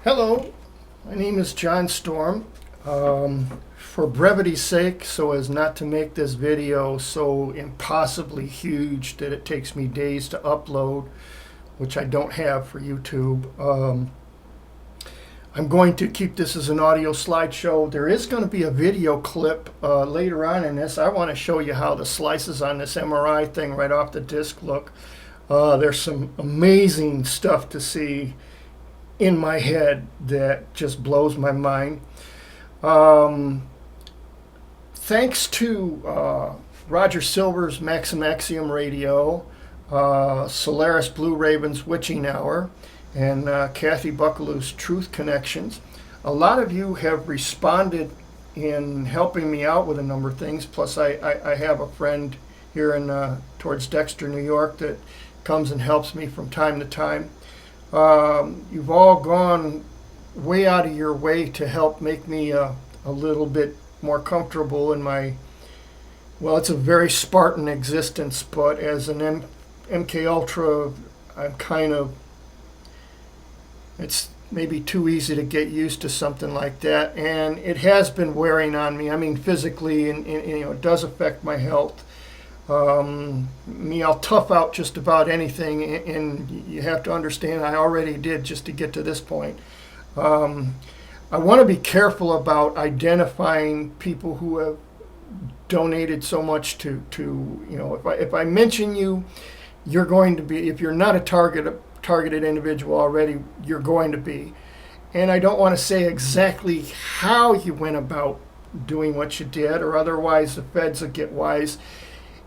Hello, my name is John Storm. For brevity's sake, so as not to make this video so impossibly huge that it takes me days to upload, which I don't have for YouTube, I'm going to keep this as an audio slideshow. There is going to be a video clip later on in this. I want to show you how the slices on this MRI thing right off the disc look. There's some amazing stuff to see in my head that just blows my mind. Thanks to Roger Silver's Maximaxium Radio, Solaris Blue Raven's Witching Hour, and Kathy Buckaloo's Truth Connections, a lot of you have responded in helping me out with a number of things. Plus I have a friend here in towards Dexter, New York that comes and helps me from time to time. You've all gone way out of your way to help make me a little bit more comfortable in my, well, it's a very Spartan existence, but as an MK Ultra, I'm kind of, it's maybe too easy to get used to something like that, and it has been wearing on me. I mean, physically, and you know, it does affect my health. I'll tough out just about anything, and you have to understand I already did just to get to this point. I want to be careful about identifying people who have donated so much to you know, if I mention you, you're going to be, if you're not a targeted individual already, you're going to be. And I don't want to say exactly how you went about doing what you did, or otherwise the feds will get wise.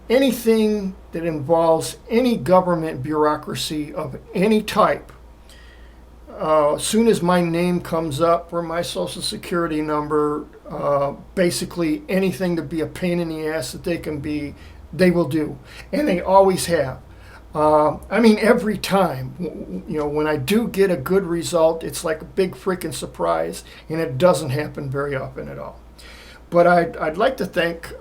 Anything that involves any government bureaucracy of any type, as soon as my name comes up or my social security number, basically anything to be a pain in the ass that they can be, they will do. And they always have. I mean, every time, you know, when I do get a good result, it's like a big freaking surprise, and it doesn't happen very often at all. But I'd like to thank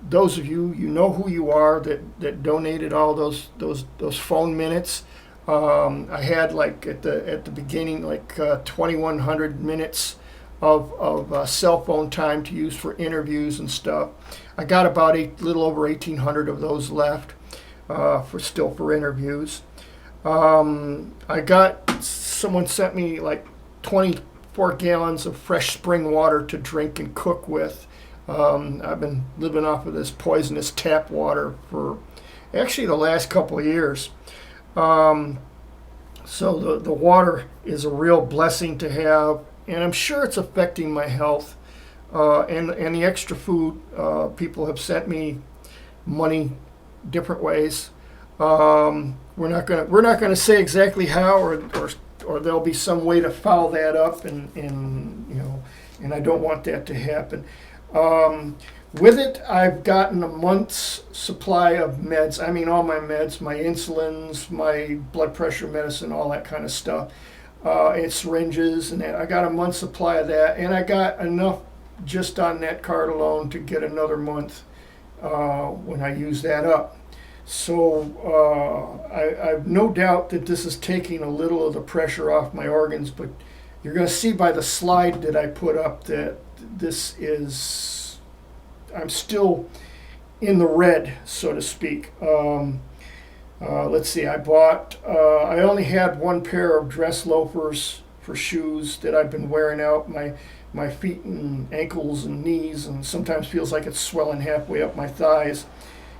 those of you, you know who you are, that donated all those phone minutes. I had, like, at the beginning, like 2,100 minutes of cell phone time to use for interviews and stuff. I got about little over 1,800 of those left for interviews. I got, someone sent me like 24 gallons of fresh spring water to drink and cook with. I've been living off of this poisonous tap water for actually the last couple of years. So the water is a real blessing to have, and I'm sure it's affecting my health. And the extra food, people have sent me money different ways. We're not gonna say exactly how, or there'll be some way to foul that up, and you know, and I don't want that to happen. With it, I've gotten a month's supply of meds. I mean, all my meds, my insulins, my blood pressure medicine, all that kind of stuff, and syringes, and that. I got a month's supply of that, and I got enough just on that card alone to get another month when I use that up. So I've no doubt that this is taking a little of the pressure off my organs, but you're going to see by the slide that I put up that this is, I'm still in the red, so to speak. Let's see, I only had one pair of dress loafers for shoes that I've been wearing out. My feet and ankles and knees, and sometimes feels like it's swelling halfway up my thighs,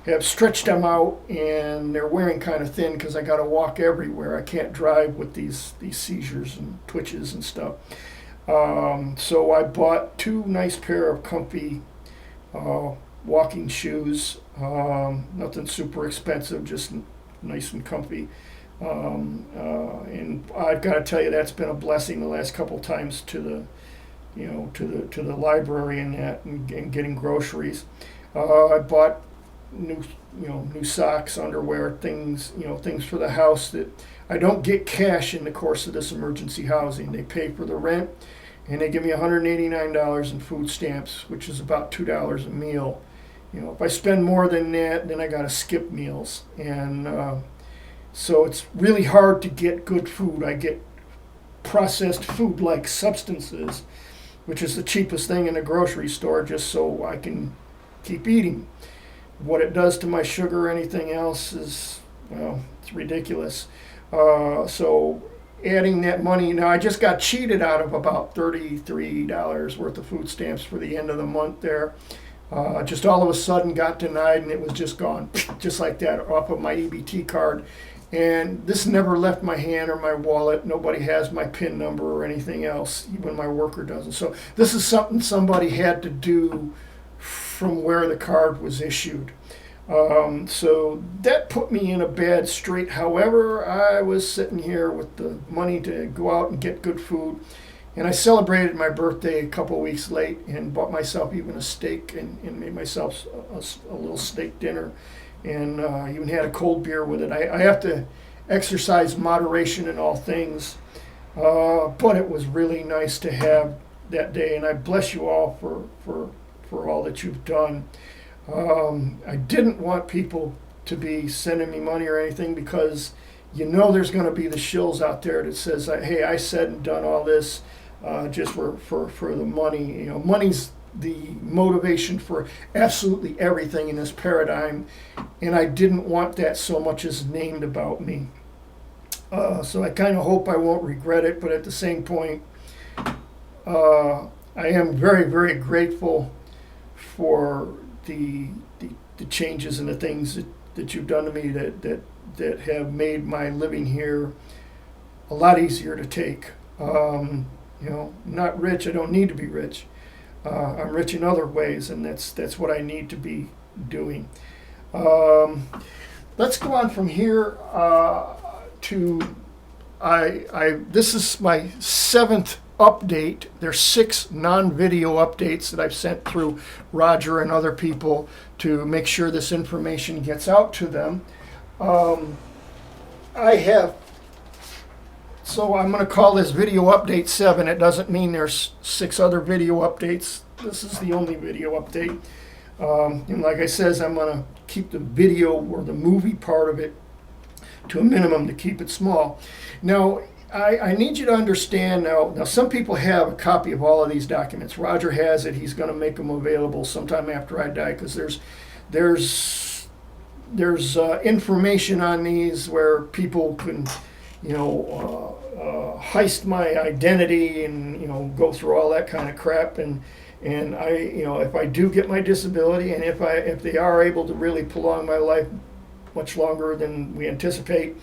have stretched them out, and they're wearing kind of thin because I got to walk everywhere. I can't drive with these seizures and twitches and stuff. So I bought two nice pair of comfy walking shoes. Nothing super expensive, just nice and comfy. And I've got to tell you, that's been a blessing the last couple times to the, you know, to the library and that, and getting groceries. I bought new socks, underwear, things, you know, things for the house that I don't get cash in the course of this emergency housing. They pay for the rent, and they give me $189 in food stamps, which is about $2 a meal. You know, if I spend more than that, then I got to skip meals, and so it's really hard to get good food. I get processed food-like substances, which is the cheapest thing in the grocery store, just so I can keep eating. What it does to my sugar or anything else is, well, it's ridiculous. So adding that money, now I just got cheated out of about $33 worth of food stamps for the end of the month there. Just all of a sudden got denied, and it was just gone, just like that, off of my EBT card. And this never left my hand or my wallet. Nobody has my PIN number or anything else, even my worker doesn't. So this is something somebody had to do from where the card was issued. So that put me in a bad strait. However, I was sitting here with the money to go out and get good food. And I celebrated my birthday a couple of weeks late and bought myself even a steak and made myself a little steak dinner. And even had a cold beer with it. I have to exercise moderation in all things, but it was really nice to have that day, and I bless you all for all that you've done. I didn't want people to be sending me money or anything, because you know there's going to be the shills out there that says, hey, I said and done all this just for the money. You know, money's the motivation for absolutely everything in this paradigm, and I didn't want that so much as named about me. So I kind of hope I won't regret it, but at the same point, I am very, very grateful for the changes and the things that you've done to me that have made my living here a lot easier to take. You know, I'm not rich. I don't need to be rich. I'm rich in other ways, and that's what I need to be doing. Let's go on from here to this is my 7th update. There's 6 non-video updates that I've sent through Roger and other people to make sure this information gets out to them. So I'm going to call this video update 7. It doesn't mean there's 6 other video updates. This is the only video update. And like I says, I'm going to keep the video or the movie part of it to a minimum to keep it small. Now, I need you to understand now some people have a copy of all of these documents. Roger has it. He's going to make them available sometime after I die, because there's information on these where people can, you know, heist my identity and, you know, go through all that kind of crap. And I, you know, if I do get my disability, and if they are able to really prolong my life much longer than we anticipate,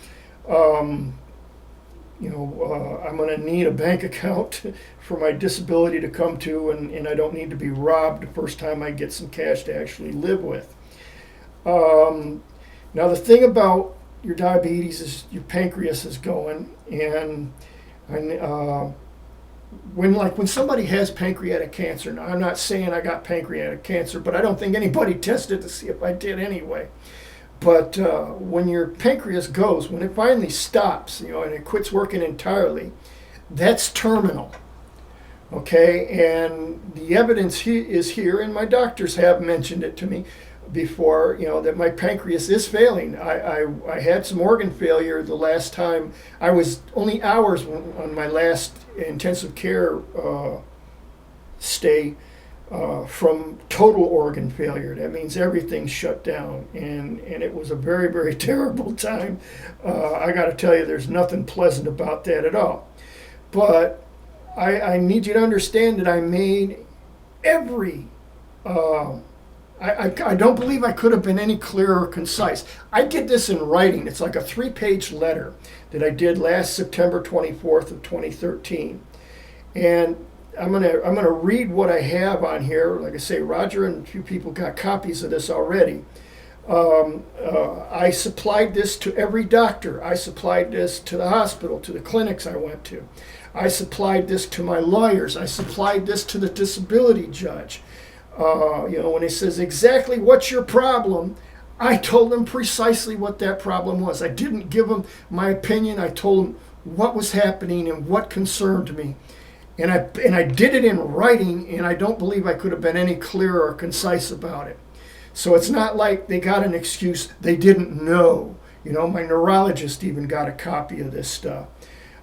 you know, I'm going to need a bank account for my disability to come to, and I don't need to be robbed the first time I get some cash to actually live with. Now, the thing about your diabetes is your pancreas is going, and when somebody has pancreatic cancer, now I'm not saying I got pancreatic cancer, but I don't think anybody tested to see if I did anyway. But when your pancreas goes, when it finally stops, you know, and it quits working entirely, that's terminal. Okay, and the evidence is here, and my doctors have mentioned it to me before, you know, that my pancreas is failing. I had some organ failure the last time. I was only hours on my last intensive care stay from total organ failure. That means everything shut down, and it was a very, very terrible time. I got to tell you, there's nothing pleasant about that at all. But I need you to understand that I made every I don't believe I could have been any clearer or concise. I did this in writing. It's like a 3-page letter that I did last September 24th of 2013. And I'm gonna read what I have on here. Like I say, Roger and a few people got copies of this already. I supplied this to every doctor. I supplied this to the hospital, to the clinics I went to. I supplied this to my lawyers. I supplied this to the disability judge. You know, when he says exactly what's your problem, I told him precisely what that problem was. I didn't give him my opinion. I told him what was happening and what concerned me. And I did it in writing, and I don't believe I could have been any clearer or concise about it. So it's not like they got an excuse they didn't know. You know, my neurologist even got a copy of this stuff.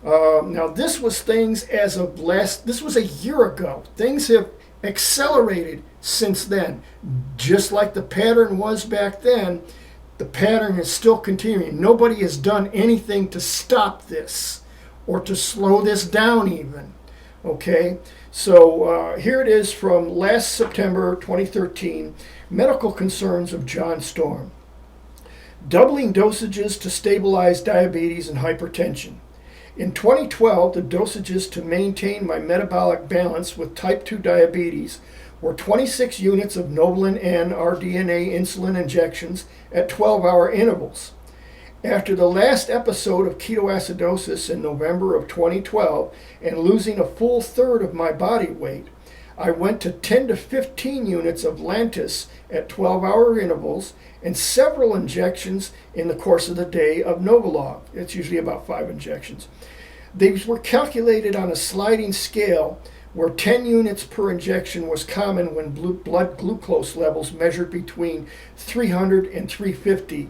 Now this was things as of this was a year ago. Things have accelerated since then. Just like the pattern was back then, the pattern is still continuing. Nobody has done anything to stop this or to slow this down even. Okay, so here it is from last September 2013, Medical Concerns of John Storm. Doubling dosages to stabilize diabetes and hypertension. In 2012, the dosages to maintain my metabolic balance with type 2 diabetes were 26 units of Novolin N rDNA insulin injections at 12-hour intervals. After the last episode of ketoacidosis in November of 2012 and losing a full third of my body weight, I went to 10 to 15 units of Lantus at 12-hour intervals and several injections in the course of the day of Novolog. It's usually about 5 injections. These were calculated on a sliding scale where 10 units per injection was common when blood glucose levels measured between 300 and 350,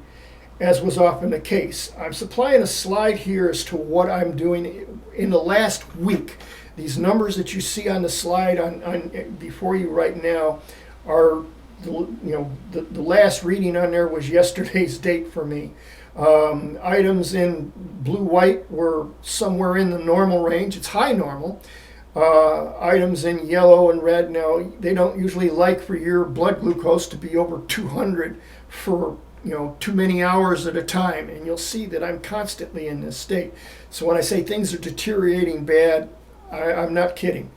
as was often the case. I'm supplying a slide here as to what I'm doing in the last week. These numbers that you see on the slide on before you right now are the last reading on there was yesterday's date for me. Items in blue-white were somewhere in the normal range. It's high normal. Items in yellow and red, now they don't usually like for your blood glucose to be over 200 for too many hours at a time, and you'll see that I'm constantly in this state. So when I say things are deteriorating bad, I'm not kidding.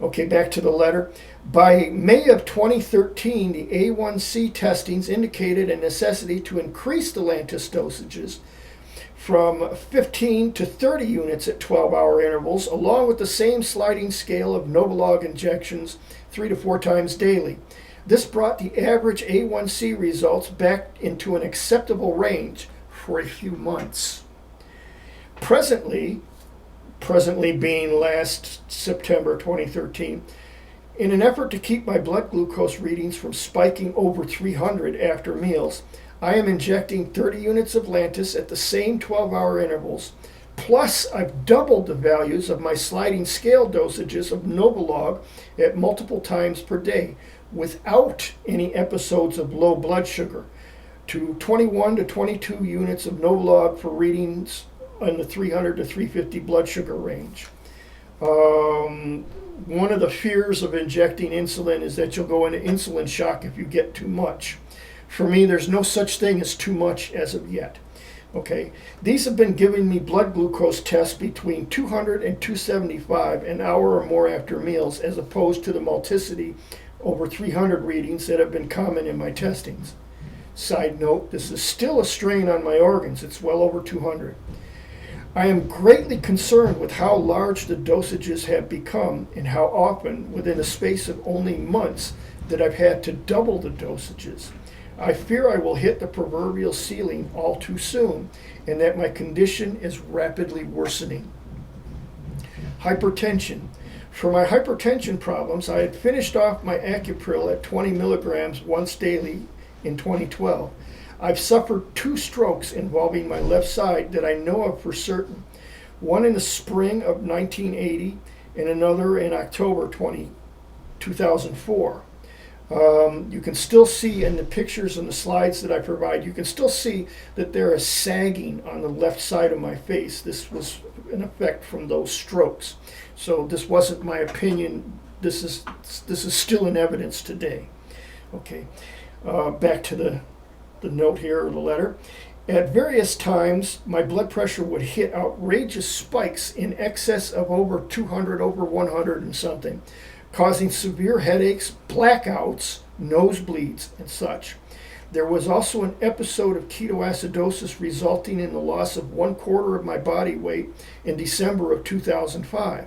Okay, back to the letter. By May of 2013, the A1C testings indicated a necessity to increase the Lantus dosages from 15 to 30 units at 12-hour intervals, along with the same sliding scale of Novolog injections 3 to 4 times daily. This brought the average A1C results back into an acceptable range for a few months. Presently being last September 2013, in an effort to keep my blood glucose readings from spiking over 300 after meals, I am injecting 30 units of Lantus at the same 12-hour intervals, plus I've doubled the values of my sliding scale dosages of Novolog at multiple times per day, without any episodes of low blood sugar, to 21 to 22 units of Novolog for readings in the 300 to 350 blood sugar range. One of the fears of injecting insulin is that you'll go into insulin shock if you get too much. For me, there's no such thing as too much as of yet. Okay, these have been giving me blood glucose tests between 200 and 275 an hour or more after meals, as opposed to the multiplicity over 300 readings that have been common in my testings. Side note, this is still a strain on my organs. It's well over 200. I am greatly concerned with how large the dosages have become and how often, within a space of only months, that I've had to double the dosages. I fear I will hit the proverbial ceiling all too soon and that my condition is rapidly worsening. Hypertension. For my hypertension problems, I had finished off my Acupril at 20 milligrams once daily in 2012. I've suffered 2 strokes involving my left side that I know of for certain. One in the spring of 1980 and another in October 2004. You can still see in the pictures and the slides that I provide, you can still see that there is sagging on the left side of my face. This was an effect from those strokes. So this wasn't my opinion. This is still in evidence today. Okay, back to the note here, or the letter. At various times, my blood pressure would hit outrageous spikes in excess of over 200, over 100 and something, causing severe headaches, blackouts, nosebleeds, and such. There was also an episode of ketoacidosis resulting in the loss of 1/4 of my body weight in December of 2005.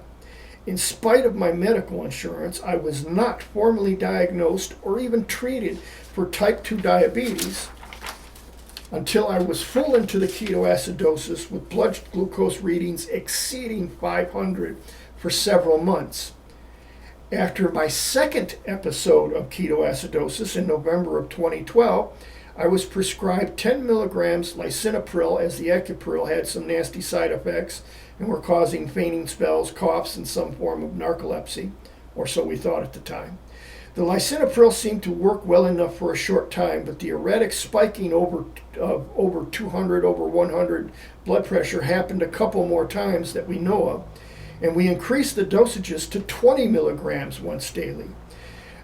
In spite of my medical insurance, I was not formally diagnosed or even treated for type 2 diabetes until I was full into the ketoacidosis with blood glucose readings exceeding 500 for several months. After my second episode of ketoacidosis in November of 2012, I was prescribed 10 milligrams lisinopril as the Acupril had some nasty side effects, and were causing fainting spells, coughs, and some form of narcolepsy, or so we thought at the time. The lisinopril seemed to work well enough for a short time, but the erratic spiking over 200, over 100 blood pressure happened a couple more times that we know of, and we increased the dosages to 20 milligrams once daily.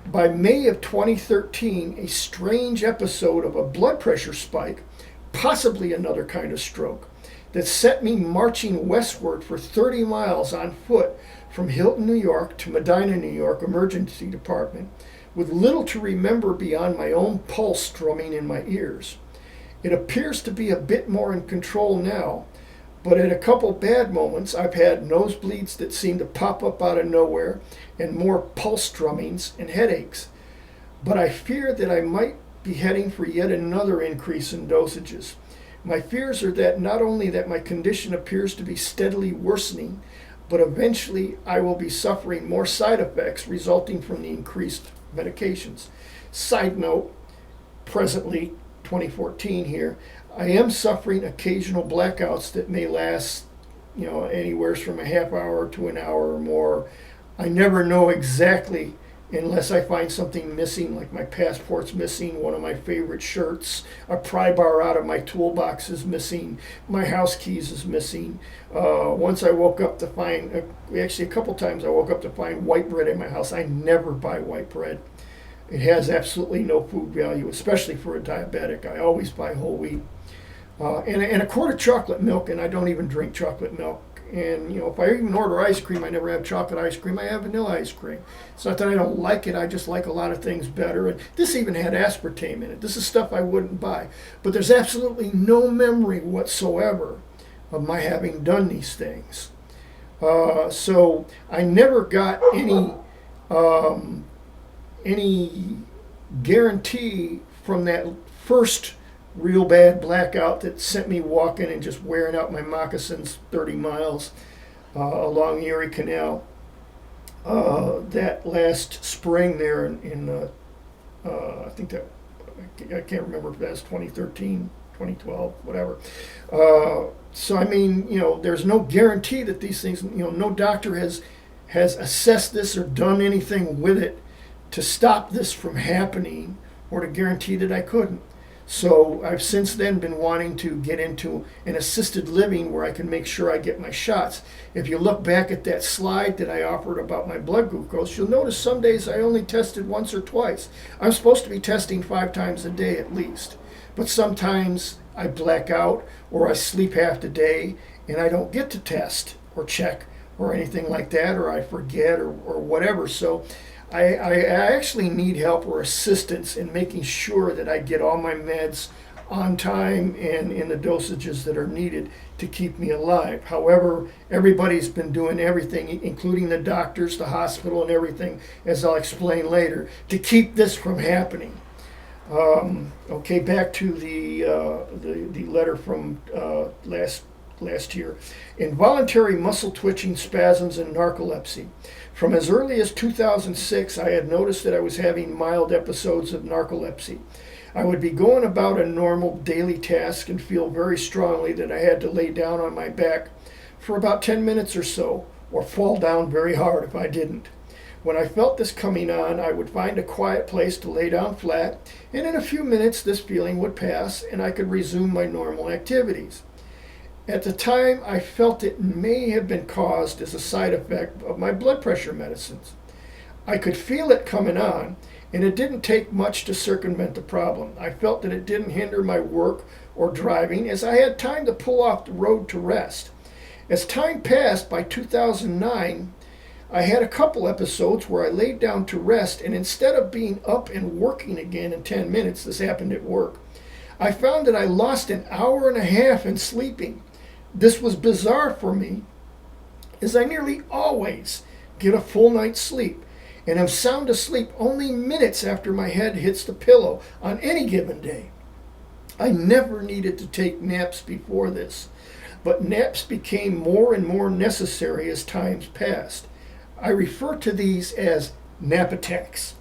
By May of 2013, a strange episode of a blood pressure spike, possibly another kind of stroke, that set me marching westward for 30 miles on foot from Hilton, New York to Medina, New York emergency department, with little to remember beyond my own pulse drumming in my ears. It appears to be a bit more in control now, but at a couple bad moments I've had nosebleeds that seem to pop up out of nowhere and more pulse drummings and headaches. But I fear that I might be heading for yet another increase in dosages. My fears are that not only that my condition appears to be steadily worsening, but eventually I will be suffering more side effects resulting from the increased medications. Side note, presently, 2014 here, I am suffering occasional blackouts that may last, anywhere from a half hour to an hour or more. I never know exactly unless I find something missing, like my passport's missing, one of my favorite shirts, a pry bar out of my toolbox is missing, my house keys is missing. Once I woke up to find, actually a couple times I woke up to find white bread in my house. I never buy white bread. It has absolutely no food value, especially for a diabetic. I always buy whole wheat. And a quart of chocolate milk, and I don't even drink chocolate milk. And, if I even order ice cream, I never have chocolate ice cream. I have vanilla ice cream. It's not that I don't like it. I just like a lot of things better. And this even had aspartame in it. This is stuff I wouldn't buy. But there's absolutely no memory whatsoever of my having done these things. So I never got any guarantee from that first real bad blackout that sent me walking and just wearing out my moccasins 30 miles along the Erie Canal. That last spring there I think that, I can't remember if that's 2013, 2012, whatever. So I mean, there's no guarantee that these things, no doctor has assessed this or done anything with it to stop this from happening or to guarantee that I couldn't. So I've since then been wanting to get into an assisted living where I can make sure I get my shots. If you look back at that slide that I offered about my blood glucose, you'll notice some days I only tested once or twice. I'm supposed to be testing 5 times a day at least. But sometimes I black out or I sleep half the day and I don't get to test or check or anything like that, or I forget or whatever. So I actually need help or assistance in making sure that I get all my meds on time and in the dosages that are needed to keep me alive. However, everybody's been doing everything, including the doctors, the hospital, and everything, as I'll explain later, to keep this from happening. Okay, back to the letter from last year. Involuntary muscle twitching, spasms, and narcolepsy. From as early as 2006, I had noticed that I was having mild episodes of narcolepsy. I would be going about a normal daily task and feel very strongly that I had to lay down on my back for about 10 minutes or so, or fall down very hard if I didn't. When I felt this coming on, I would find a quiet place to lay down flat, and in a few minutes this feeling would pass and I could resume my normal activities. At the time, I felt it may have been caused as a side effect of my blood pressure medicines. I could feel it coming on, and it didn't take much to circumvent the problem. I felt that it didn't hinder my work or driving, as I had time to pull off the road to rest. As time passed, by 2009, I had a couple episodes where I laid down to rest, and instead of being up and working again in 10 minutes, this happened at work, I found that I lost an hour and a half in sleeping. This was bizarre for me, as I nearly always get a full night's sleep, and am sound asleep only minutes after my head hits the pillow on any given day. I never needed to take naps before this, but naps became more and more necessary as times passed. I refer to these as nap attacks.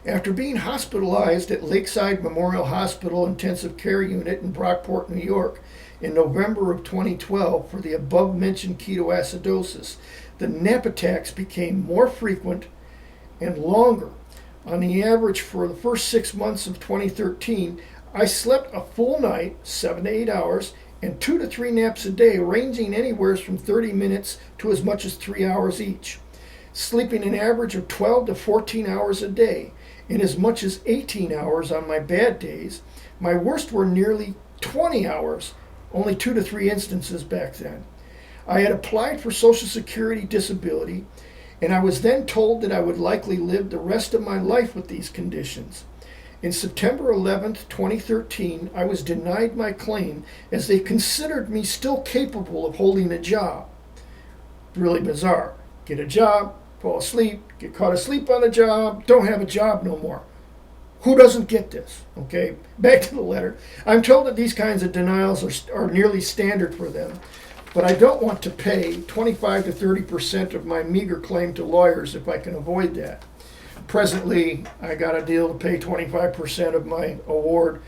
After being hospitalized at Lakeside Memorial Hospital Intensive Care Unit in Brockport, New York, in November of 2012 for the above-mentioned ketoacidosis, the nap attacks became more frequent and longer. On the average for the first 6 months of 2013, I slept a full night, 7 to 8 hours, and 2 to 3 naps a day, ranging anywhere from 30 minutes to as much as 3 hours each. Sleeping an average of 12 to 14 hours a day, and as much as 18 hours on my bad days. My worst were nearly 20 hours, only 2 to 3 instances back then. I had applied for Social Security disability, and I was then told that I would likely live the rest of my life with these conditions. In September 11th, 2013, I was denied my claim as they considered me still capable of holding a job. Really bizarre. Get a job, fall asleep, get caught asleep on the job, don't have a job no more. Who doesn't get this? Okay, back to the letter. I'm told that these kinds of denials are nearly standard for them, but I don't want to pay 25 to 30% of my meager claim to lawyers if I can avoid that. Presently, I got a deal to pay 25% of my award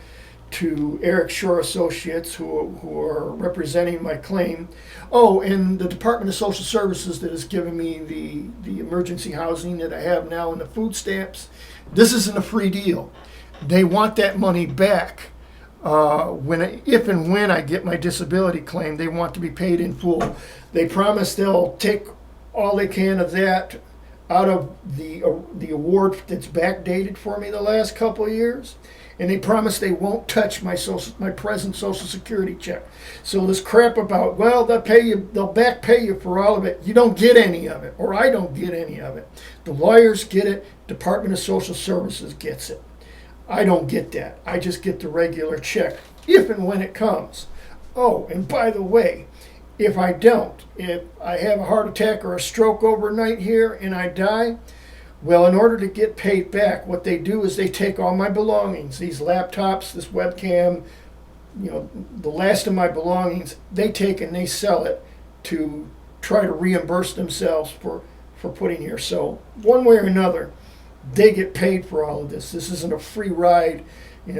to Eric Shore Associates, who are representing my claim. Oh, and the Department of Social Services that has given me the emergency housing that I have now and the food stamps. This isn't a free deal. They want that money back. If and when I get my disability claim, they want to be paid in full. They promise they'll take all they can of that out of the award that's backdated for me the last couple of years, and they promise they won't touch my present Social Security check. So this crap about, well, they'll back pay you for all of it. You don't get any of it, or I don't get any of it. The lawyers get it. Department of Social Services gets it. I don't get that. I just get the regular check if and when it comes. Oh, and by the way, if I don't, if I have a heart attack or a stroke overnight here and I die, well, in order to get paid back, what they do is they take all my belongings, these laptops, this webcam, the last of my belongings, they take and they sell it to try to reimburse themselves for putting here. So one way or another, they get paid for all of this. This isn't a free ride. They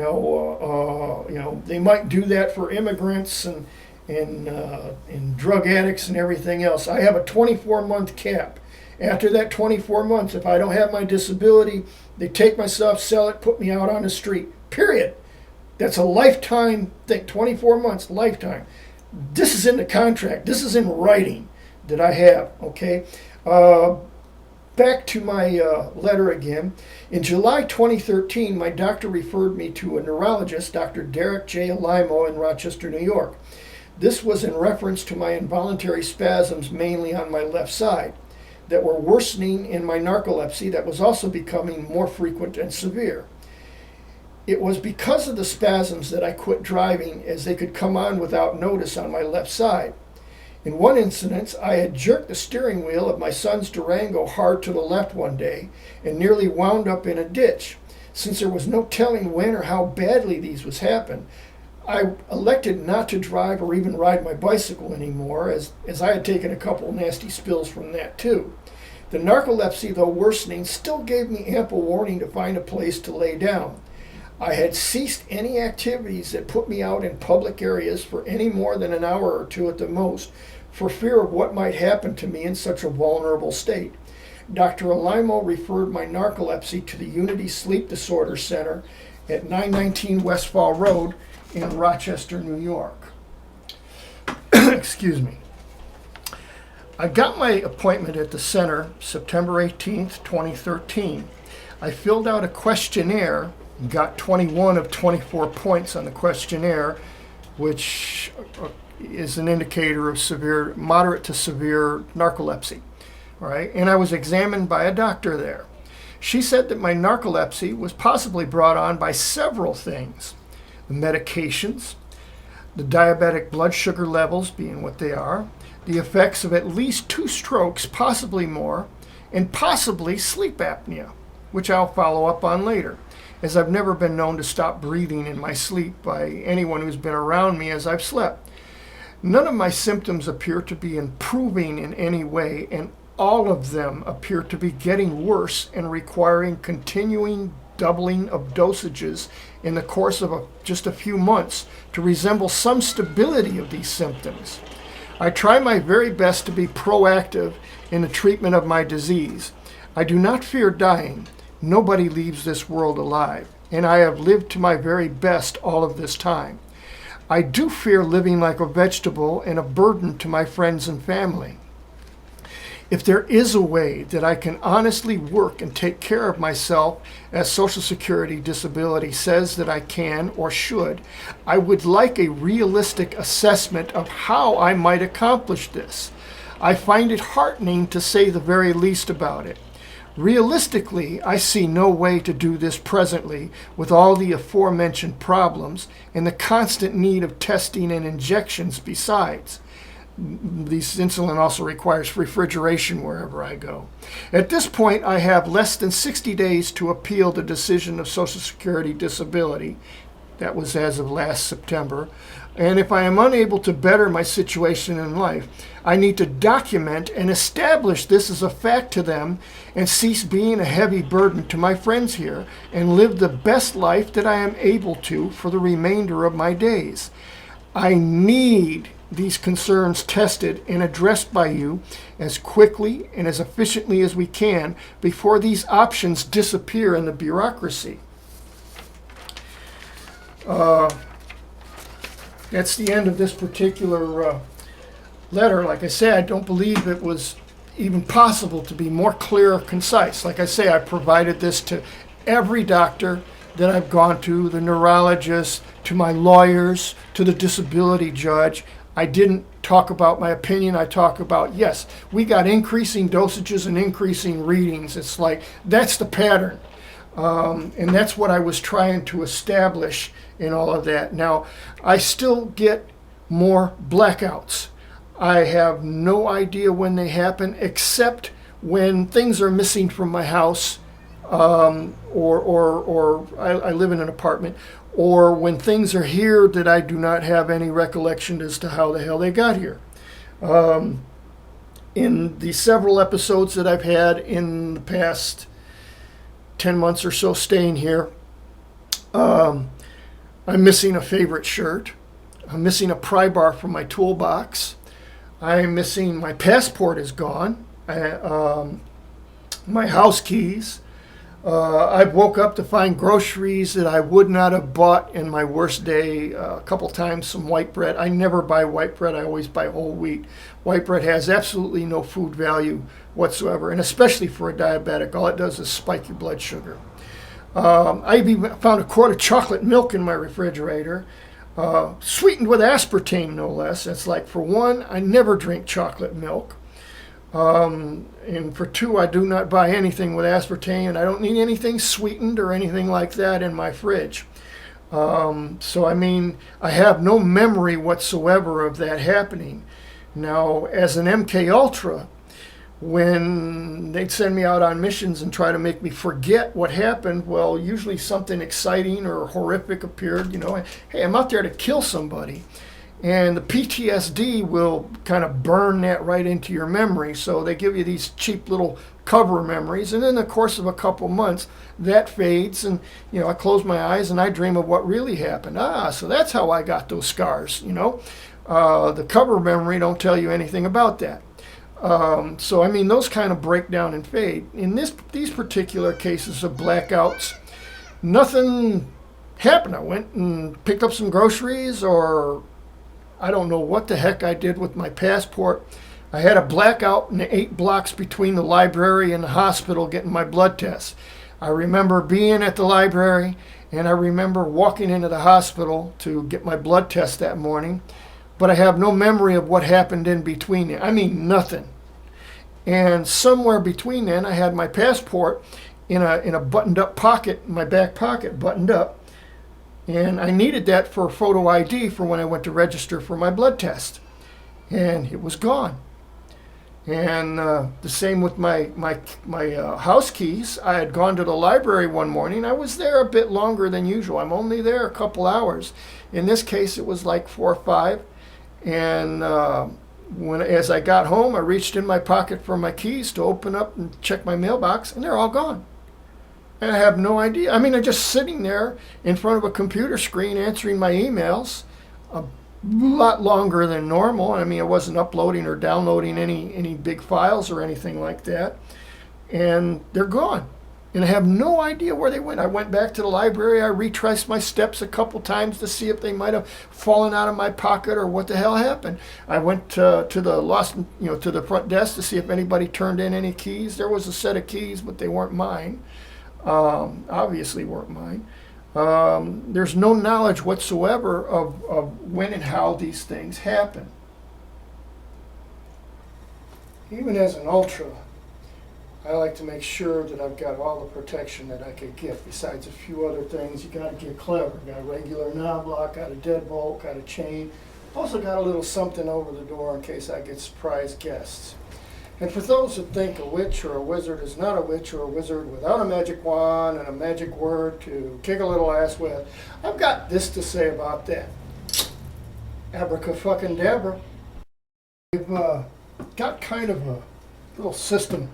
might do that for immigrants and drug addicts and everything else. I have a 24-month cap. After that 24 months, if I don't have my disability, they take my stuff, sell it, put me out on the street. Period. That's a lifetime thing. 24 months, lifetime. This is in the contract. This is in writing that I have. Okay. Back to my letter again. In July 2013, my doctor referred me to a neurologist, Dr. Derek J. Alimo in Rochester, New York. This was in reference to my involuntary spasms, mainly on my left side, that were worsening in my narcolepsy that was also becoming more frequent and severe. It was because of the spasms that I quit driving, as they could come on without notice on my left side. In one instance, I had jerked the steering wheel of my son's Durango hard to the left one day and nearly wound up in a ditch. Since there was no telling when or how badly these would happen, I elected not to drive or even ride my bicycle anymore, as I had taken a couple nasty spills from that too. The narcolepsy, though worsening, still gave me ample warning to find a place to lay down. I had ceased any activities that put me out in public areas for any more than an hour or two at the most, for fear of what might happen to me in such a vulnerable state. Dr. Alimo referred my narcolepsy to the Unity Sleep Disorder Center at 919 Westfall Road in Rochester, New York. Excuse me. I got my appointment at the center September 18th, 2013. I filled out a questionnaire, got 21 of 24 points on the questionnaire, which is an indicator of moderate to severe narcolepsy. All right, and I was examined by a doctor there. She said that my narcolepsy was possibly brought on by several things: the medications, the diabetic blood sugar levels being what they are, the effects of at least 2 strokes, possibly more, and possibly sleep apnea, which I'll follow up on later, as I've never been known to stop breathing in my sleep by anyone who's been around me as I've slept. None of my symptoms appear to be improving in any way, and all of them appear to be getting worse and requiring continuing doubling of dosages in the course of just a few months to resemble some stability of these symptoms. I try my very best to be proactive in the treatment of my disease. I do not fear dying. Nobody leaves this world alive, and I have lived to my very best all of this time. I do fear living like a vegetable and a burden to my friends and family. If there is a way that I can honestly work and take care of myself as Social Security disability says that I can or should, I would like a realistic assessment of how I might accomplish this. I find it heartening to say the very least about it. Realistically, I see no way to do this presently with all the aforementioned problems and the constant need of testing and injections besides. This insulin also requires refrigeration wherever I go. At this point, I have less than 60 days to appeal the decision of Social Security disability. That was as of last September. And if I am unable to better my situation in life, I need to document and establish this as a fact to them and cease being a heavy burden to my friends here and live the best life that I am able to for the remainder of my days. I need these concerns tested and addressed by you as quickly and as efficiently as we can before these options disappear in the bureaucracy. That's the end of this particular letter. Like I say, I don't believe it was even possible to be more clear or concise. Like I say, I provided this to every doctor that I've gone to, the neurologist, to my lawyers, to the disability judge. I didn't talk about my opinion. I talk about, yes, we got increasing dosages and increasing readings. It's like, that's the pattern. And that's what I was trying to establish in all of that. Now, I still get more blackouts. I have no idea when they happen, except when things are missing from my house, or I live in an apartment, or when things are here that I do not have any recollection as to how the hell they got here. In the several episodes that I've had in the past 10 months or so staying here, I'm missing a favorite shirt. I'm missing a pry bar from my toolbox. I'm missing, my passport is gone. My house keys. I woke up to find groceries that I would not have bought in my worst day. A couple times some white bread. I never buy white bread. I always buy whole wheat. White bread has absolutely no food value whatsoever, and especially for a diabetic. All it does is spike your blood sugar. I even found a quart of chocolate milk in my refrigerator, sweetened with aspartame, no less. It's like, for one, I never drink chocolate milk. And for two, I do not buy anything with aspartame, and I don't need anything sweetened or anything like that in my fridge. So, I mean, I have no memory whatsoever of that happening. Now, as an MK Ultra, when they'd send me out on missions and try to make me forget what happened, well, usually something exciting or horrific appeared. You know, hey, I'm out there to kill somebody. And the PTSD will kind of burn that right into your memory. So they give you these cheap little cover memories. And in the course of a couple months, that fades. And, you know, I close my eyes and I dream of what really happened. So that's how I got those scars, you know. The cover memory don't tell you anything about that. So, I mean, those kind of break down and fade. In these particular cases of blackouts, nothing happened. I went and picked up some groceries, or I don't know what the heck I did with my passport. I had a blackout in the 8 blocks between the library and the hospital getting my blood tests. I remember being at the library, and I remember walking into the hospital to get my blood test that morning, but I have no memory of what happened in between there. I mean, nothing. And somewhere between then, I had my passport in a buttoned-up pocket, in my back pocket, buttoned up. And I needed that for photo ID for when I went to register for my blood test. And it was gone. And the same with my house keys. I had gone to the library one morning. I was there a bit longer than usual. I'm only there a couple hours. In this case, it was like 4 or 5. And as I got home, I reached in my pocket for my keys to open up and check my mailbox, and they're all gone. And I have no idea. I mean, I'm just sitting there in front of a computer screen answering my emails a lot longer than normal. I mean, I wasn't uploading or downloading any big files or anything like that. And they're gone. And I have no idea where they went. I went back to the library. I retraced my steps a couple times to see if they might have fallen out of my pocket or what the hell happened. I went to the front desk to see if anybody turned in any keys. There was a set of keys, but they weren't mine. Obviously weren't mine. There's no knowledge whatsoever of when and how these things happen. Even as an ultra, I like to make sure that I've got all the protection that I could get. Besides a few other things, you got to get clever. Got a regular knob lock, got a deadbolt, got a chain. Also got a little something over the door in case I get surprise guests. And for those that think a witch or a wizard is not a witch or a wizard without a magic wand and a magic word to kick a little ass with, I've got this to say about that. Abraca-fucking-dabra. I've got kind of a little system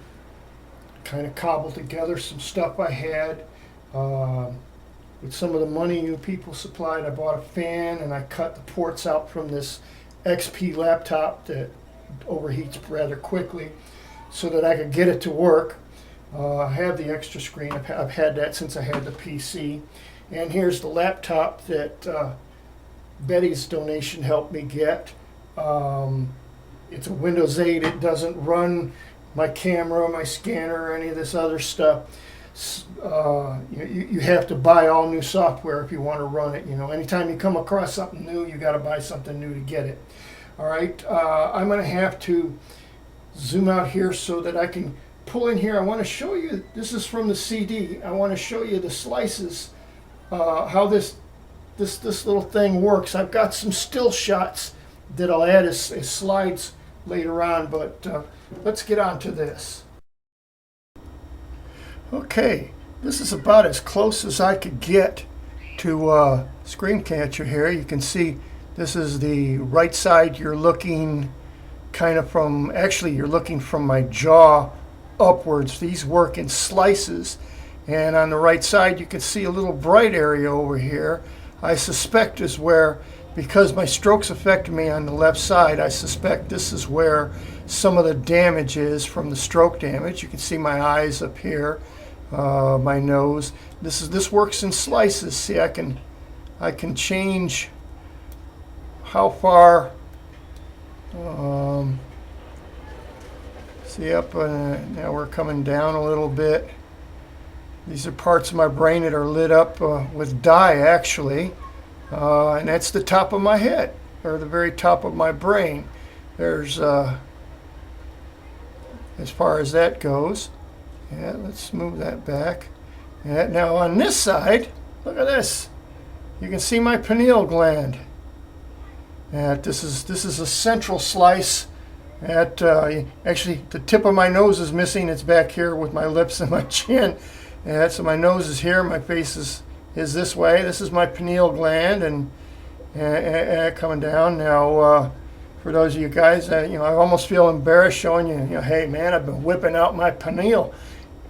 kind of cobbled together, some stuff I had. With some of the money you people supplied, I bought a fan and I cut the ports out from this XP laptop that overheats rather quickly so that I could get it to work. I have the extra screen. I've had that since I had the PC. And here's the laptop that Betty's donation helped me get. It's a Windows 8. It doesn't run my camera, my scanner, or any of this other stuff. You have to buy all new software if you want to run it. You know, anytime you come across something new, you got to buy something new to get it. All right, I'm going to have to zoom out here so that I can pull in here. I want to show you, this is from the CD. I want to show you the slices, how this little thing works. I've got some still shots that I'll add as slides later on, but let's get on to this. Okay, this is about as close as I could get to screen capture here. You can see this is the right side. You're looking kind of from, actually you're looking from my jaw upwards. These work in slices. And on the right side you can see a little bright area over here. I suspect is where, because my strokes affected me on the left side, I suspect this is where some of the damage is from the stroke damage. You can see my eyes up here, my nose. This works in slices. See, I can change how far. See up, now we're coming down a little bit. These are parts of my brain that are lit up with dye, actually. And that's the top of my head, or the very top of my brain. There's, as far as that goes. Yeah, let's move that back. Yeah, now on this side, look at this. You can see my pineal gland. This is a central slice. Actually, the tip of my nose is missing. It's back here with my lips and my chin. So my nose is here. My face is this way. This is my pineal gland, and coming down. Now, for those of you guys, I almost feel embarrassed showing you, hey man, I've been whipping out my pineal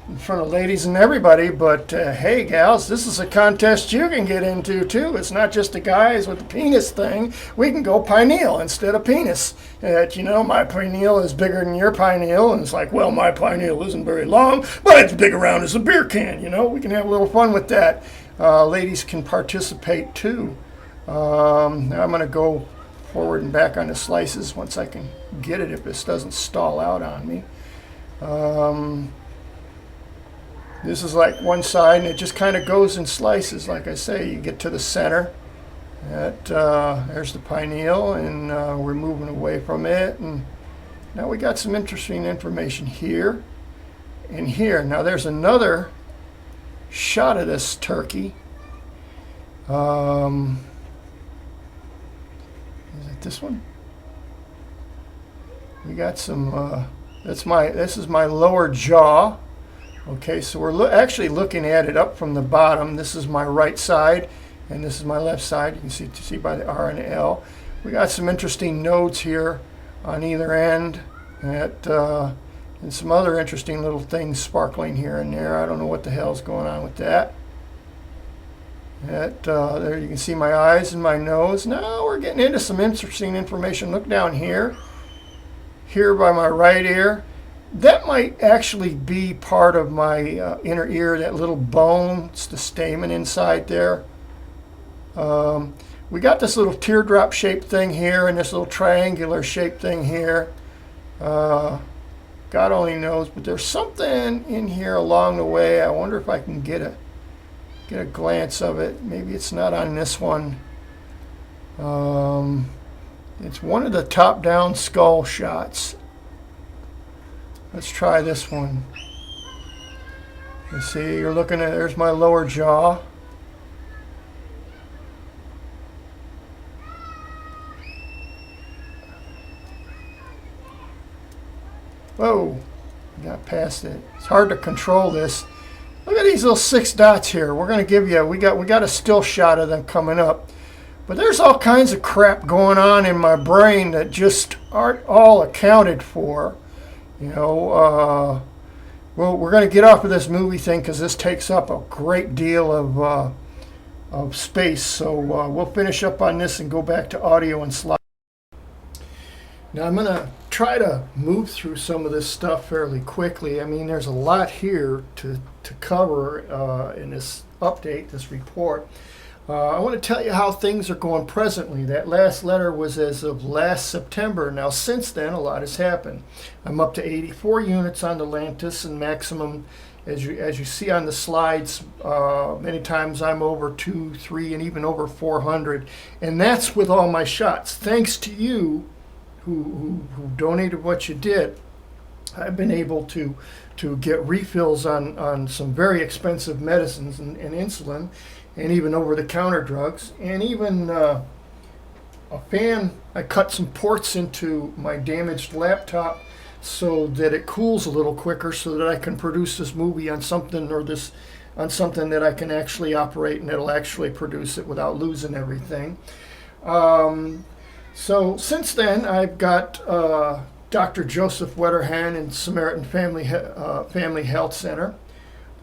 in front of ladies and everybody, but hey gals, this is a contest you can get into too. It's not just the guys with the penis thing. We can go pineal instead of penis. My pineal is bigger than your pineal, and it's like, well, my pineal isn't very long, but it's big around as a beer can. We can have a little fun with that. Ladies can participate too. Now I'm going to go forward and back on the slices once I can get it, if this doesn't stall out on me. This is like one side, and it just kind of goes in slices. Like I say, you get to the center. There's the pineal, and we're moving away from it. And now we got some interesting information here and here. Now there's another shot of this turkey. Is it this one? We got some. This is my lower jaw. Okay, so we're actually looking at it up from the bottom. This is my right side, and this is my left side. You can see by the R and the L. We got some interesting nodes here on either end. And some other interesting little things sparkling here and there. I don't know what the hell's going on with that. There you can see my eyes and my nose. Now we're getting into some interesting information. Look down here. Here by my right ear. That might actually be part of my inner ear, that little bone. It's the stamen inside there. We got this little teardrop shaped thing here and this little triangular shaped thing here. God only knows, but there's something in here along the way. I wonder if I can get a glance of it. Maybe it's not on this one. It's one of the top-down skull shots. Let's try this one. You see, you're looking at, there's my lower jaw. Whoa, got past it. It's hard to control this. Look at these little 6 dots here. We're going to give you, we got a still shot of them coming up. But there's all kinds of crap going on in my brain that just aren't all accounted for. You know, well, we're going to get off of this movie thing because this takes up a great deal of space. So we'll finish up on this and go back to audio and slides. Now I'm going to try to move through some of this stuff fairly quickly. I mean, there's a lot here to cover in this update, this report. I want to tell you how things are going presently. That last letter was as of last September. Now, since then, a lot has happened. I'm up to 84 units on the Lantus, and maximum, as you see on the slides, many times I'm over 2, 3, and even over 400. And that's with all my shots. Thanks to you who donated what you did, I've been able to get refills on some very expensive medicines and insulin, and even over-the-counter drugs, and even a fan. I cut some ports into my damaged laptop so that it cools a little quicker, so that I can produce this movie on something that I can actually operate, and it'll actually produce it without losing everything. So since then, I've got Dr. Joseph Wetterhan in Samaritan Family Health Center.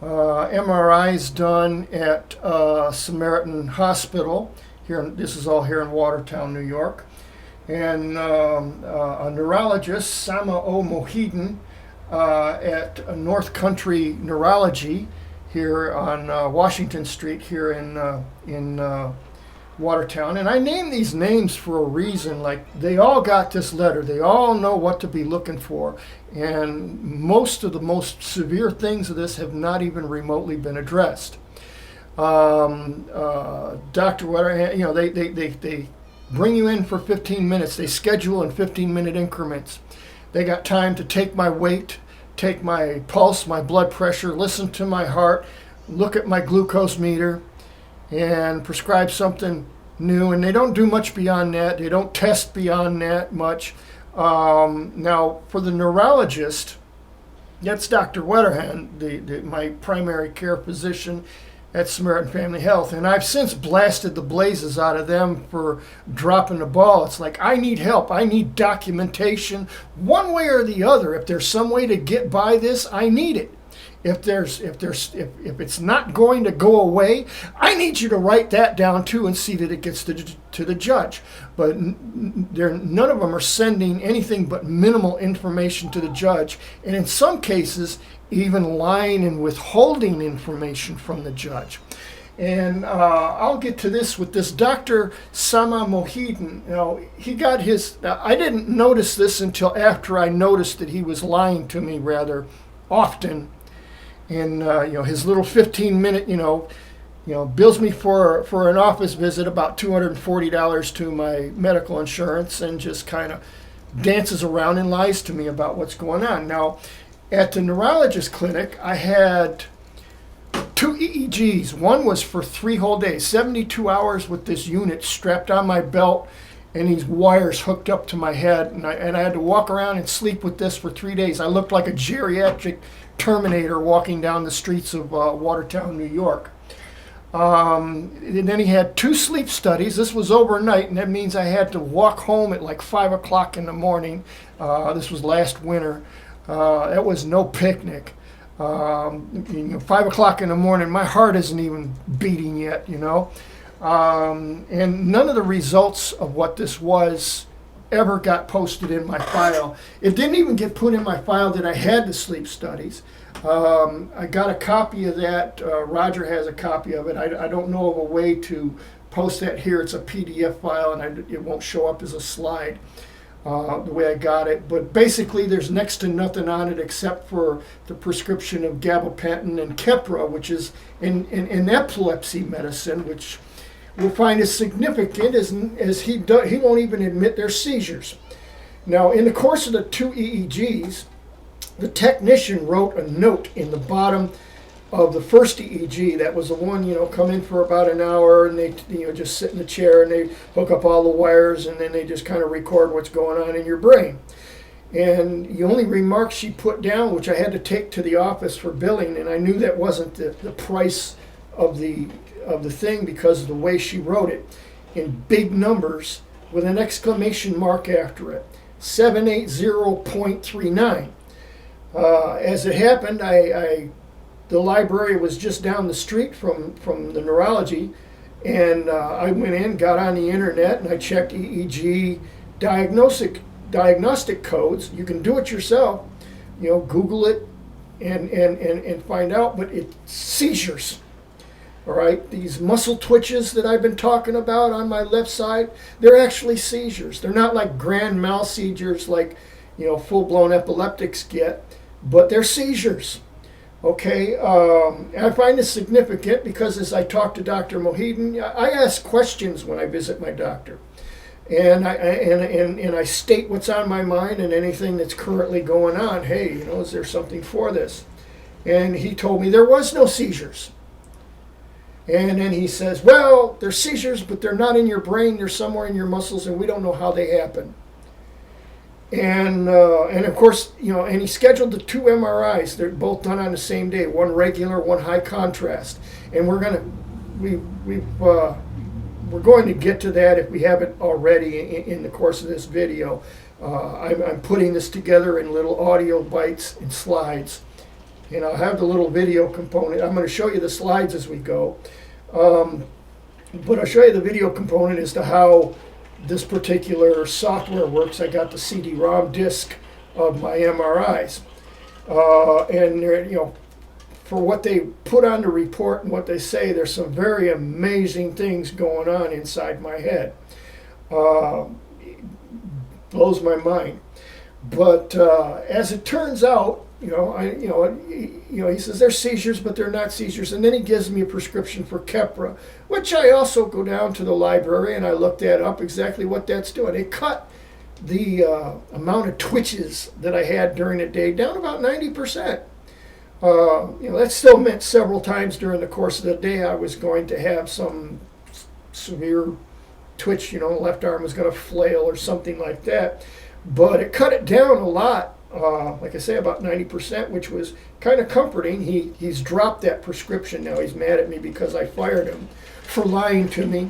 MRIs done at Samaritan Hospital. This is all here in Watertown, New York. And a neurologist, Sama O. Mohidin, at North Country Neurology here on Washington Street here in Watertown. And I name these names for a reason. Like, they all got this letter. They all know what to be looking for. And most of the most severe things of this have not even remotely been addressed. Dr. Wetter, you know, they bring you in for 15 minutes. They schedule in 15-minute increments. They got time to take my weight, take my pulse, my blood pressure, listen to my heart, look at my glucose meter, and prescribe something new. And they don't do much beyond that. They don't test beyond that much. Now, for the neurologist, that's Dr. Wetterhan, my primary care physician at Samaritan Family Health. And I've since blasted the blazes out of them for dropping the ball. It's like, I need help. I need documentation one way or the other. If there's some way to get by this, I need it. If it's not going to go away, I need you to write that down too and see that it gets to the judge. But none of them are sending anything but minimal information to the judge, and in some cases, even lying and withholding information from the judge. And I'll get to this with this Dr. Sama Mohidin. You know, he got his. I didn't notice this until after I noticed that he was lying to me rather often. And you know, his little 15-minute, bills me for an office visit about $240 to my medical insurance, and just kind of dances around and lies to me about what's going on. Now, at the neurologist clinic, I had 2 EEGs. One was for 3 whole days, 72 hours with this unit strapped on my belt and these wires hooked up to my head, and I had to walk around and sleep with this for 3 days. I looked like a geriatric Terminator walking down the streets of Watertown, New York. And then he had 2 sleep studies. This was overnight, and that means I had to walk home at like 5 o'clock in the morning. This was last winter. That was no picnic. 5 o'clock in the morning, my heart isn't even beating yet, and none of the results of what this was ever got posted in my file. It didn't even get put in my file that I had the sleep studies. I got a copy of that. Roger has a copy of it. I don't know of a way to post that here. It's a PDF file, and it won't show up as a slide the way I got it. But basically, there's next to nothing on it except for the prescription of gabapentin and Keppra, which is in epilepsy medicine, which we'll find is significant as he won't even admit their seizures. Now, in the course of the 2 EEGs, the technician wrote a note in the bottom of the first EEG. That was the one, come in for about an hour, and they, just sit in the chair and they hook up all the wires, and then they just kind of record what's going on in your brain. And the only remark she put down, which I had to take to the office for billing, and I knew that wasn't the price of the thing because of the way she wrote it, in big numbers with an exclamation mark after it, 780.39. As it happened, the library was just down the street from the neurology, and I went in, got on the internet, and I checked EEG diagnostic codes. You can do it yourself, Google it and find out, but it's seizures. All right, these muscle twitches that I've been talking about on my left side, they're actually seizures. They're not like grand mal seizures like, full-blown epileptics get, but they're seizures. Okay, I find this significant because as I talk to Dr. Mohidan, I ask questions when I visit my doctor. And I state what's on my mind and anything that's currently going on. Hey, is there something for this? And he told me there was no seizures. And then he says, well, they're seizures, but they're not in your brain. They're somewhere in your muscles, and we don't know how they happen. And of course, and he scheduled the 2 MRIs. They're both done on the same day, one regular, one high contrast. And we're going to get to that if we haven't already in the course of this video. I'm putting this together in little audio bites and slides. And I'll have the little video component. I'm going to show you the slides as we go. But I'll show you the video component as to how this particular software works. I got the CD-ROM disc of my MRIs. And for what they put on the report and what they say, there's some very amazing things going on inside my head. Blows my mind. But as it turns out, he says they're seizures, but they're not seizures. And then he gives me a prescription for Keppra, which I also go down to the library and I looked that up, exactly what that's doing. It cut the amount of twitches that I had during the day down about 90%. That still meant several times during the course of the day I was going to have some severe twitch, left arm was going to flail or something like that. But it cut it down a lot. Like I say, about 90%, which was kind of comforting. He's dropped that prescription now. He's mad at me because I fired him for lying to me.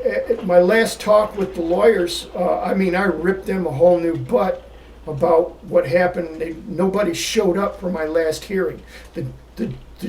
At my last talk with the lawyers, I ripped them a whole new butt about what happened. Nobody showed up for my last hearing. The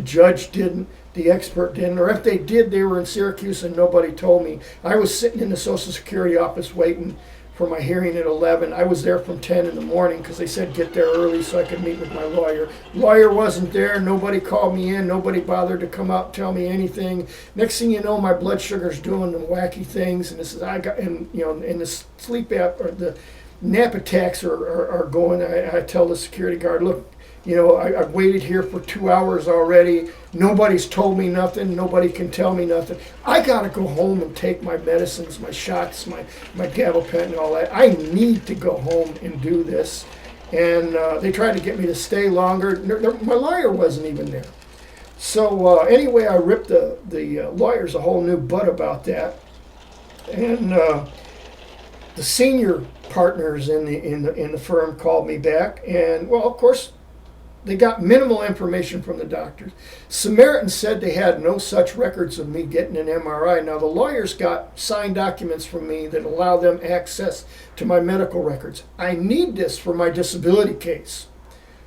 judge didn't, the expert didn't, or if they did, they were in Syracuse and nobody told me. I was sitting in the Social Security office waiting for my hearing at 11. I was there from 10 in the morning because they said get there early so I could meet with my lawyer. Lawyer wasn't there. Nobody called me in. Nobody bothered to come up and tell me anything. Next thing you know, my blood sugar's doing the wacky things, and and the sleep app or the nap attacks are going. I tell the security guard, look, I've waited here for 2 hours already. Nobody's told me nothing. Nobody can tell me nothing. I got to go home and take my medicines, my shots, my gabapentin and all that. I need to go home and do this. And they tried to get me to stay longer. My lawyer wasn't even there. So anyway, I ripped the lawyers a whole new butt about that. And the senior partners in the firm called me back. And, well, of course, They got minimal information from the doctors. Samaritan said they had no such records of me getting an MRI. Now, the lawyers got signed documents from me that allow them access to my medical records. I need this for my disability case.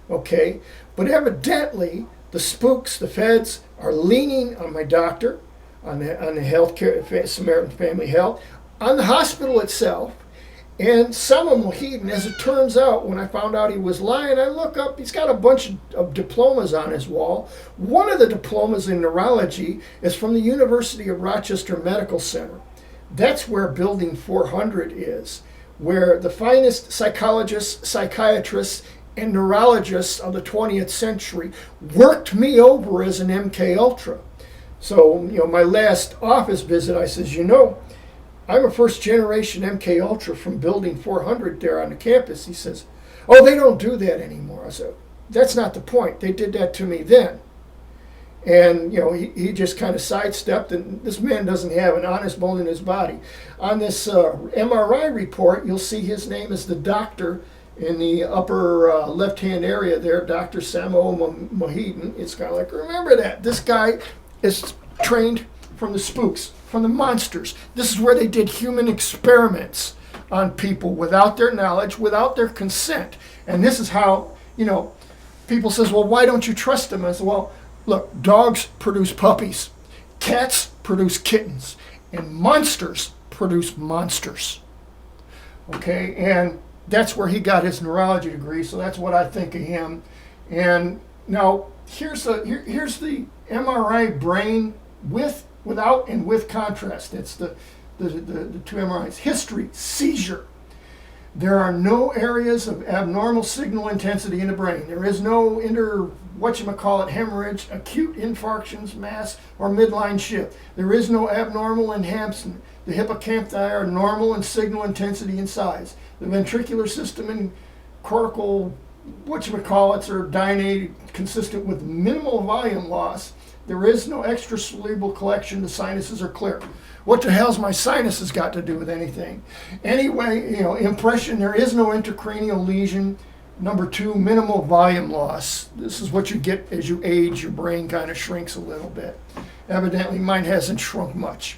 Okay? But evidently, the spooks, the feds, are leaning on my doctor, on the healthcare, Samaritan Family Health, on the hospital itself, and some of Mohegan. As it turns out, when I found out he was lying, I look up, he's got a bunch of diplomas on his wall. One of the diplomas in neurology is from the University of Rochester Medical Center. That's where Building 400 is, where the finest psychologists, psychiatrists, and neurologists of the 20th century worked me over as an MK Ultra. So, my last office visit, I says, I'm a first generation MK Ultra from Building 400 there on the campus. He says, oh, they don't do that anymore. I said, that's not the point. They did that to me then. And, he just kind of sidestepped, and this man doesn't have an honest bone in his body. On this MRI report, you'll see his name is the doctor in the upper left-hand area there, Dr. Samuel Mohegan. It's kind of like, remember that. This guy is trained from the spooks, from the monsters. This is where they did human experiments on people without their knowledge, without their consent. And this is how, people says, well, why don't you trust them? I said, well, look, dogs produce puppies, cats produce kittens, and monsters produce monsters. Okay, and that's where he got his neurology degree, so that's what I think of him. And now here's the MRI brain without and with contrast. It's the two MRIs. History, seizure. There are no areas of abnormal signal intensity in the brain. There is no hemorrhage, acute infarctions, mass, or midline shift. There is no abnormal enhancement. The hippocampi are normal in signal intensity and size. The ventricular system and cortical, are dynated, consistent with minimal volume loss. There is no extracerebral collection. The sinuses are clear. What the hell's my sinuses got to do with anything? Anyway, impression, there is no intracranial lesion. Number 2, minimal volume loss. This is what you get as you age. Your brain kind of shrinks a little bit. Evidently, mine hasn't shrunk much.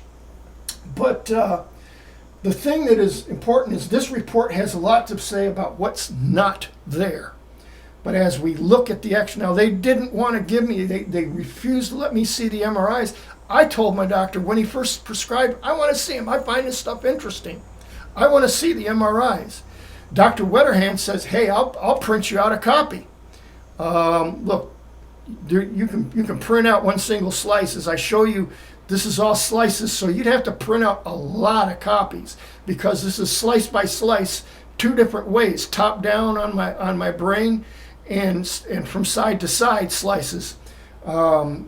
But the thing that is important is this report has a lot to say about what's not there. But as we look at the action, now they didn't want to give me, they refused to let me see the MRIs. I told my doctor when he first prescribed, I want to see them. I find this stuff interesting. I want to see the MRIs. Dr. Wetterhand says, hey, I'll print you out a copy. Look, you can print out one single slice. As I show you, this is all slices, so you'd have to print out a lot of copies because this is slice by slice, 2 different ways, top down on my brain and from side to side slices. I've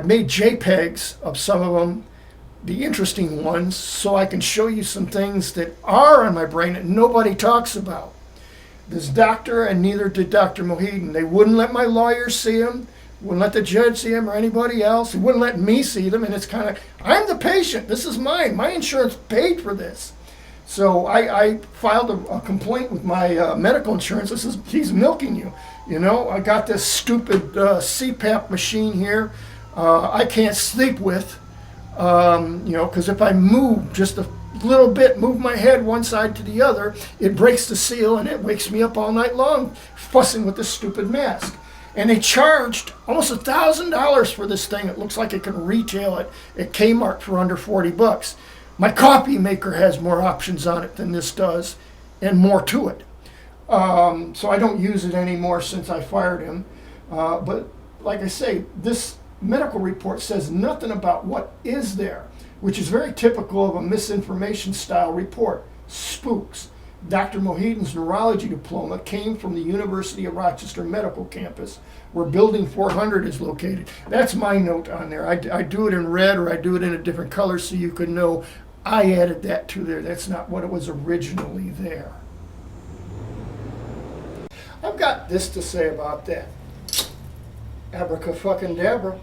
made JPEGs of some of them, the interesting ones, so I can show you some things that are on my brain that nobody talks about. This doctor, and neither did Dr. Mohegan, they wouldn't let my lawyers see them, wouldn't let the judge see them or anybody else. He wouldn't let me see them, and it's kind of, I'm the patient. This is mine. My insurance paid for this. So I filed a complaint with my medical insurance. I says, he's milking you. I got this stupid CPAP machine here I can't sleep with, because if I move just a little bit, move my head one side to the other, it breaks the seal and it wakes me up all night long fussing with this stupid mask. And they charged almost $1,000 for this thing. It looks like it can retail it at Kmart for under $40. My coffee maker has more options on it than this does, and more to it. So I don't use it anymore since I fired him. But like I say, this medical report says nothing about what is there, which is very typical of a misinformation style report. Spooks. Dr. Mohegan's neurology diploma came from the University of Rochester Medical Campus, where Building 400 is located. That's my note on there. I do it in red, or I do it in a different color so you can know I added that to there. That's not what it was originally there. I've got this to say about that. Abraca-fucking-dabra.